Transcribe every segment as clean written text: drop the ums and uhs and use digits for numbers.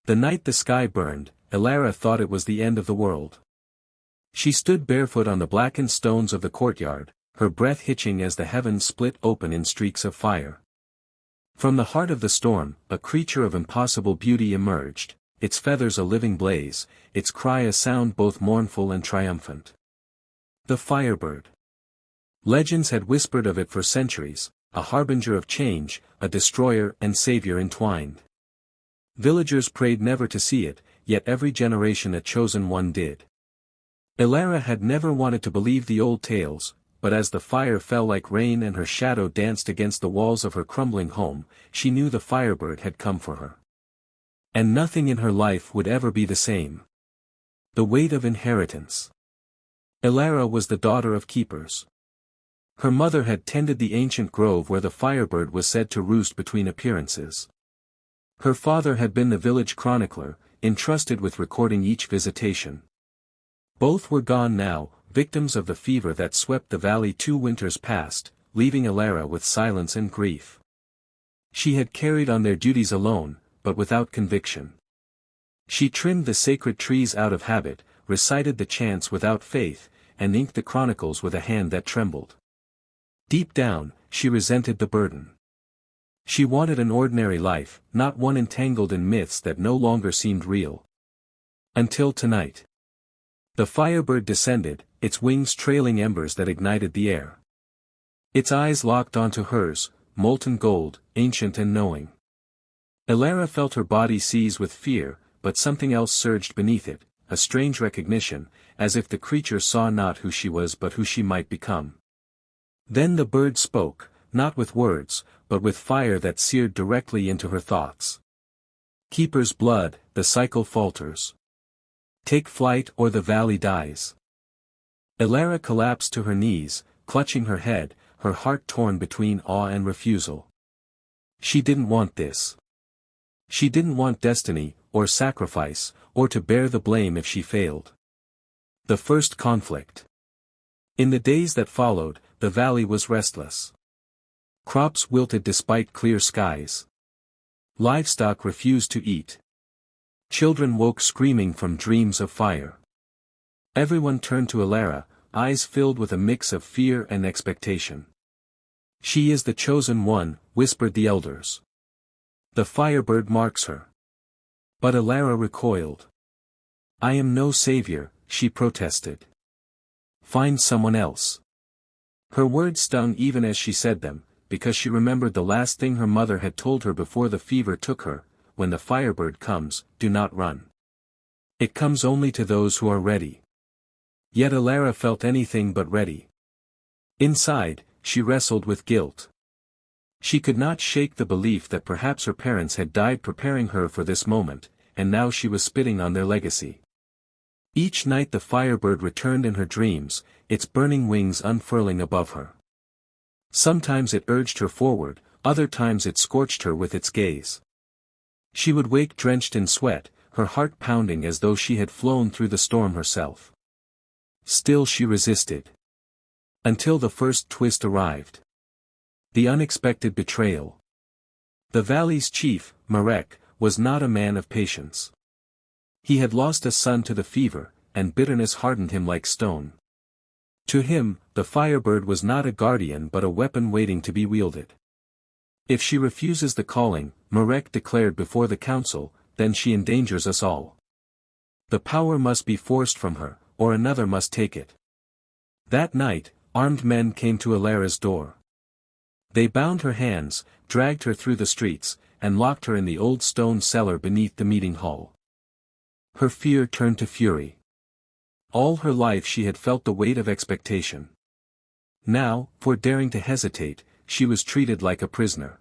The night the sky burned, Elara thought it was the end of the world. She stood barefoot on the blackened stones of the courtyard, her breath hitching as the heavens split open in streaks of fire. From the heart of the storm, a creature of impossible beauty emerged, its feathers a living blaze, its cry a sound both mournful and triumphant. The Firebird. Legends had whispered of it for centuries, a harbinger of change, a destroyer and savior entwined. Villagers prayed never to see it, yet every generation a chosen one did. Elara had never wanted to believe the old tales, but as the fire fell like rain and her shadow danced against the walls of her crumbling home, she knew the Firebird had come for her. And nothing in her life would ever be the same. The weight of inheritance. Elara was the daughter of keepers. Her mother had tended the ancient grove where the Firebird was said to roost between appearances. Her father had been the village chronicler, entrusted with recording each visitation. Both were gone now, victims of the fever that swept the valley 2 winters past, leaving Elara with silence and grief. She had carried on their duties alone, but without conviction. She trimmed the sacred trees out of habit, recited the chants without faith, and inked the chronicles with a hand that trembled. Deep down, she resented the burden. She wanted an ordinary life, not one entangled in myths that no longer seemed real. Until tonight. The Firebird descended, its wings trailing embers that ignited the air. Its eyes locked onto hers, molten gold, ancient and knowing. Elara felt her body seize with fear, but something else surged beneath it, a strange recognition, as if the creature saw not who she was but who she might become. Then the bird spoke, not with words, but with fire that seared directly into her thoughts. Keeper's blood, the cycle falters. Take flight or the valley dies. Elara collapsed to her knees, clutching her head, her heart torn between awe and refusal. She didn't want this. She didn't want destiny, or sacrifice, or to bear the blame if she failed. The first conflict. In the days that followed, the valley was restless. Crops wilted despite clear skies. Livestock refused to eat. Children woke screaming from dreams of fire. Everyone turned to Elara, eyes filled with a mix of fear and expectation. She is the chosen one, whispered the elders. The Firebird marks her. But Elara recoiled. I am no savior, she protested. Find someone else. Her words stung even as she said them, because she remembered the last thing her mother had told her before the fever took her: when the Firebird comes, do not run. It comes only to those who are ready. Yet Elara felt anything but ready. Inside, she wrestled with guilt. She could not shake the belief that perhaps her parents had died preparing her for this moment, and now she was spitting on their legacy. Each night the Firebird returned in her dreams, its burning wings unfurling above her. Sometimes it urged her forward, other times it scorched her with its gaze. She would wake drenched in sweat, her heart pounding as though she had flown through the storm herself. Still she resisted. Until the first twist arrived. The unexpected betrayal. The valley's chief, Marek, was not a man of patience. He had lost a son to the fever, and bitterness hardened him like stone. To him, the Firebird was not a guardian but a weapon waiting to be wielded. If she refuses the calling, Marek declared before the council, then she endangers us all. The power must be forced from her, or another must take it. That night, armed men came to Elara's door. They bound her hands, dragged her through the streets, and locked her in the old stone cellar beneath the meeting hall. Her fear turned to fury. All her life she had felt the weight of expectation. Now, for daring to hesitate, she was treated like a prisoner.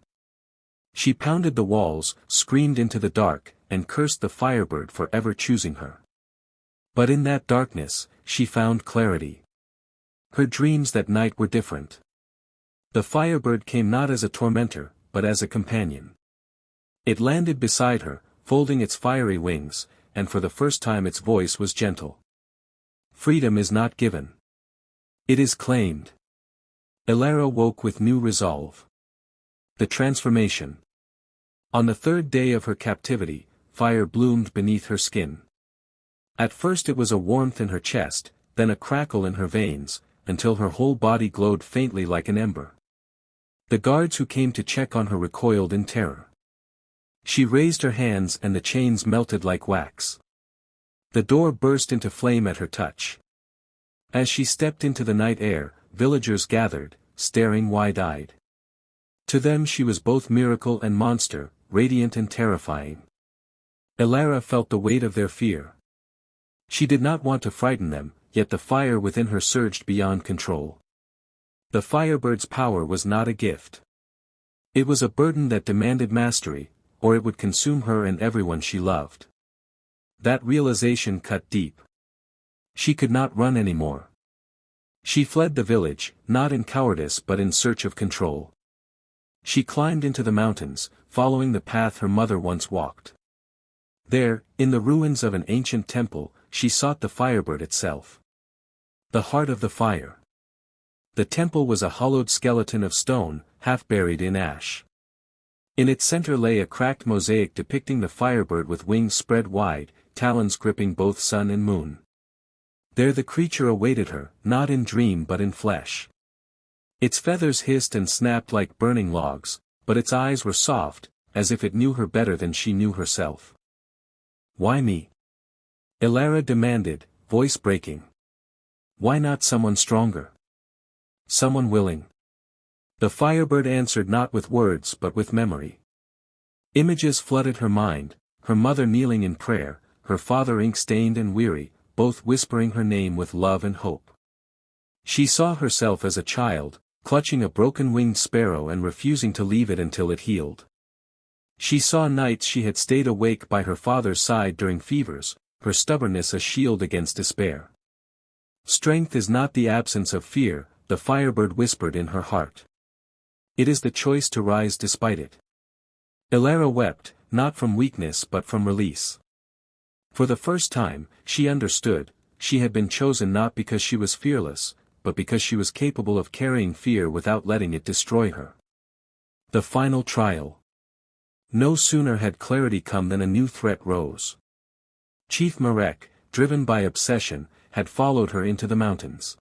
She pounded the walls, screamed into the dark, and cursed the Firebird for ever choosing her. But in that darkness, she found clarity. Her dreams that night were different. The Firebird came not as a tormentor, but as a companion. It landed beside her, folding its fiery wings, and for the first time its voice was gentle. Freedom is not given. It is claimed. Elara woke with new resolve. The transformation. On the third day of her captivity, fire bloomed beneath her skin. At first it was a warmth in her chest, then a crackle in her veins, until her whole body glowed faintly like an ember. The guards who came to check on her recoiled in terror. She raised her hands and the chains melted like wax. The door burst into flame at her touch. As she stepped into the night air, villagers gathered, staring wide-eyed. To them she was both miracle and monster, radiant and terrifying. Elara felt the weight of their fear. She did not want to frighten them, yet the fire within her surged beyond control. The Firebird's power was not a gift. It was a burden that demanded mastery, or it would consume her and everyone she loved. That realization cut deep. She could not run anymore. She fled the village, not in cowardice but in search of control. She climbed into the mountains, following the path her mother once walked. There, in the ruins of an ancient temple, she sought the Firebird itself. The heart of the fire. The temple was a hollowed skeleton of stone, half buried in ash. In its center lay a cracked mosaic depicting the Firebird with wings spread wide, talons gripping both sun and moon. There the creature awaited her, not in dream but in flesh. Its feathers hissed and snapped like burning logs, but its eyes were soft, as if it knew her better than she knew herself. "Why me?" Elara demanded, voice breaking. "Why not someone stronger? Someone willing?" The Firebird answered not with words but with memory. Images flooded her mind, her mother kneeling in prayer, her father ink-stained and weary, both whispering her name with love and hope. She saw herself as a child, clutching a broken-winged sparrow and refusing to leave it until it healed. She saw nights she had stayed awake by her father's side during fevers, her stubbornness a shield against despair. "Strength is not the absence of fear," the Firebird whispered in her heart. "It is the choice to rise despite it." Elara wept, not from weakness but from release. For the first time, she understood, she had been chosen not because she was fearless, but because she was capable of carrying fear without letting it destroy her. The final trial. No sooner had clarity come than a new threat rose. Chief Marek, driven by obsession, had followed her into the mountains.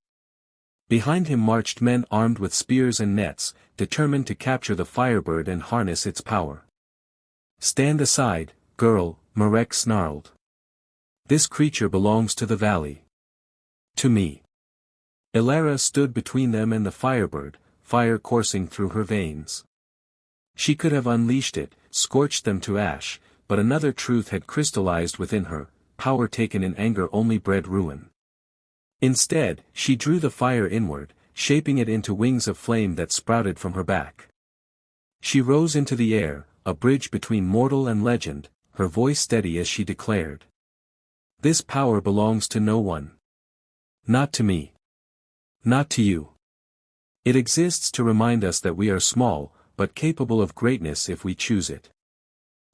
Behind him marched men armed with spears and nets, determined to capture the Firebird and harness its power. "Stand aside, girl," Marek snarled. "This creature belongs to the valley. To me." Elara stood between them and the Firebird, fire coursing through her veins. She could have unleashed it, scorched them to ash, but another truth had crystallized within her: power taken in anger only bred ruin. Instead, she drew the fire inward, shaping it into wings of flame that sprouted from her back. She rose into the air, a bridge between mortal and legend, her voice steady as she declared. "This power belongs to no one. Not to me. Not to you. It exists to remind us that we are small, but capable of greatness if we choose it."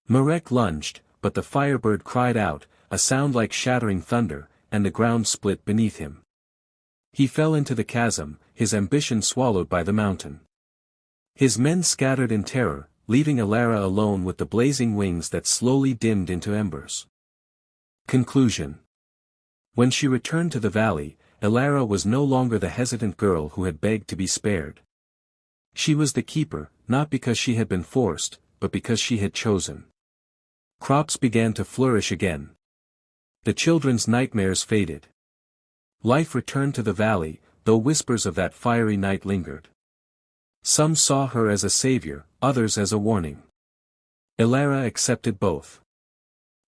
Marek lunged, but the Firebird cried out, a sound like shattering thunder, and the ground split beneath him. He fell into the chasm, his ambition swallowed by the mountain. His men scattered in terror, leaving Elara alone with the blazing wings that slowly dimmed into embers. Conclusion. When she returned to the valley, Elara was no longer the hesitant girl who had begged to be spared. She was the keeper, not because she had been forced, but because she had chosen. Crops began to flourish again. The children's nightmares faded. Life returned to the valley, though whispers of that fiery night lingered. Some saw her as a savior, others as a warning. Elara accepted both.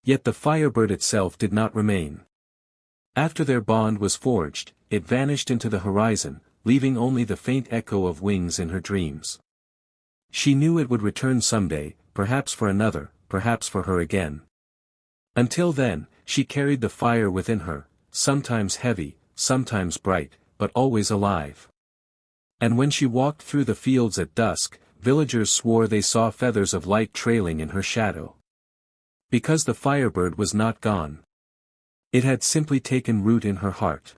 Yet the Firebird itself did not remain. After their bond was forged, it vanished into the horizon, leaving only the faint echo of wings in her dreams. She knew it would return someday, perhaps for another, perhaps for her again. Until then, she carried the fire within her, sometimes heavy, sometimes bright, but always alive. And when she walked through the fields at dusk, villagers swore they saw feathers of light trailing in her shadow. Because the Firebird was not gone. It had simply taken root in her heart.